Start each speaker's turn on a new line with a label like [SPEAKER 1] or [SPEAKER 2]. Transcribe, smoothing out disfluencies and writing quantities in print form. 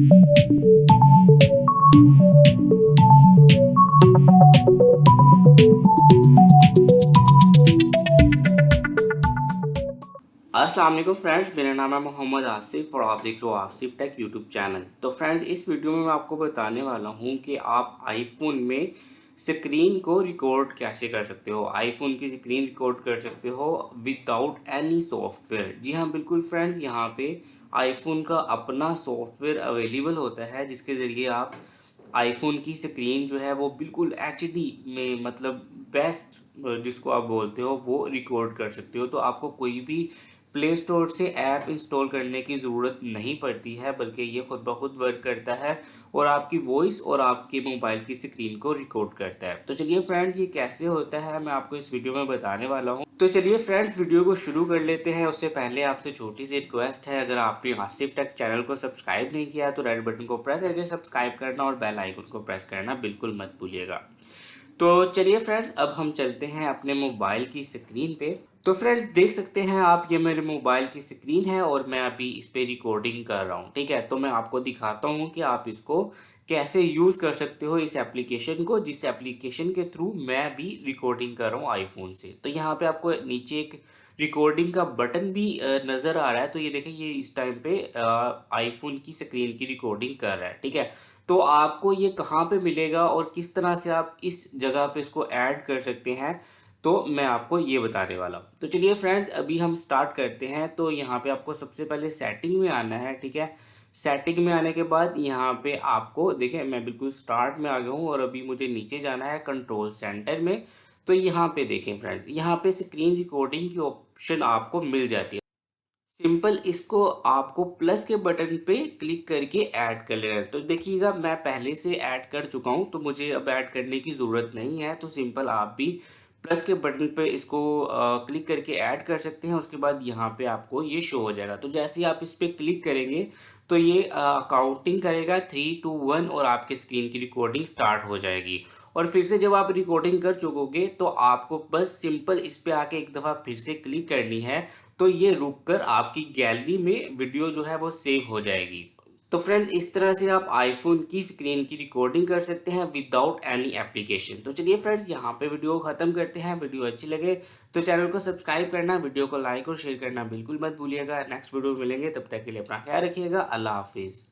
[SPEAKER 1] अस्सलाम वालेकुम फ्रेंड्स, मेरा नाम है मोहम्मद आसिफ और आप देख रहे हो आसिफ टेक यूट्यूब चैनल। तो फ्रेंड्स, इस वीडियो में मैं आपको बताने वाला हूं कि आप आईफोन में स्क्रीन को रिकॉर्ड कैसे कर सकते हो। आईफोन की स्क्रीन रिकॉर्ड कर सकते हो विदाउट एनी सॉफ्टवेयर। जी हाँ, बिल्कुल फ्रेंड्स, यहाँ पे आईफोन का अपना सॉफ्टवेयर अवेलेबल होता है जिसके ज़रिए आप आईफोन की स्क्रीन जो है वो बिल्कुल एचडी में, मतलब बेस्ट जिसको आप बोलते हो, वो रिकॉर्ड कर सकते हो। तो आपको कोई भी प्ले स्टोर से ऐप इंस्टॉल करने की ज़रूरत नहीं पड़ती है, बल्कि ये खुद ब खुद वर्क करता है और आपकी वॉइस और आपके मोबाइल की स्क्रीन को रिकॉर्ड करता है। तो चलिए फ्रेंड्स, ये कैसे होता है मैं आपको इस वीडियो में बताने वाला हूँ। तो चलिए फ्रेंड्स, वीडियो को शुरू कर लेते हैं। उससे पहले आपसे छोटी सी रिक्वेस्ट है, अगर आपने आसिफ टेक चैनल को सब्सक्राइब नहीं किया तो रेड बटन को प्रेस करके सब्सक्राइब करना और बेल आइकन को प्रेस करना बिल्कुल मत भूलिएगा। तो चलिए फ्रेंड्स, अब हम चलते हैं अपने मोबाइल की स्क्रीन पे। तो फ्रेंड्स, देख सकते हैं आप, ये मेरे मोबाइल की स्क्रीन है और मैं अभी इस पे रिकॉर्डिंग कर रहा हूँ। ठीक है, तो मैं आपको दिखाता हूँ कि आप इसको कैसे यूज़ कर सकते हो, इस एप्लीकेशन को, जिस एप्लीकेशन के थ्रू मैं भी रिकॉर्डिंग कर रहा हूँ आईफोन से। तो यहाँ पे आपको नीचे एक रिकॉर्डिंग का बटन भी नज़र आ रहा है। तो ये देखें, ये इस टाइम पे आईफोन की स्क्रीन की रिकॉर्डिंग कर रहा है। ठीक है, तो आपको ये कहाँ पे मिलेगा और किस तरह से आप इस जगह पे इसको ऐड कर सकते हैं, तो मैं आपको ये बताने वाला हूँ। तो चलिए फ्रेंड्स, अभी हम स्टार्ट करते हैं। तो यहाँ पे आपको सबसे पहले सेटिंग में आना है। ठीक है, सेटिंग में आने के बाद यहाँ पे आपको देखें, मैं बिल्कुल स्टार्ट में आ गया हूँ और अभी मुझे नीचे जाना है कंट्रोल सेंटर में। तो यहाँ पे देखें फ्रेंड्स, यहाँ पे स्क्रीन रिकॉर्डिंग की ऑप्शन आपको मिल जाती है। सिंपल इसको आपको प्लस के बटन पे क्लिक करके ऐड कर लेना है। तो देखिएगा, मैं पहले से ऐड कर चुका हूँ तो मुझे अब ऐड करने की ज़रूरत नहीं है। तो सिंपल आप भी प्लस के बटन पे इसको क्लिक करके ऐड कर सकते हैं। उसके बाद यहाँ पे आपको ये शो हो जाएगा। तो जैसे ही आप इस पर क्लिक करेंगे तो ये काउंटिंग करेगा 3 2 1 और आपके स्क्रीन की रिकॉर्डिंग स्टार्ट हो जाएगी। और फिर से जब आप रिकॉर्डिंग कर चुकोगे तो आपको बस सिंपल इस पे आके एक दफ़ा फिर से क्लिक करनी है। तो ये रुक कर आपकी गैलरी में वीडियो जो है वो सेव हो जाएगी। तो फ्रेंड्स, इस तरह से आप आईफोन की स्क्रीन की रिकॉर्डिंग कर सकते हैं विदाउट एनी एप्लीकेशन। तो चलिए फ्रेंड्स, यहाँ पे वीडियो ख़त्म करते हैं। वीडियो अच्छी लगे तो चैनल को सब्सक्राइब करना, वीडियो को लाइक और शेयर करना बिल्कुल मत भूलिएगा। नेक्स्ट वीडियो में मिलेंगे, तब तक के लिए अपना ख्याल रखिएगा। अल्लाह हाफिज़।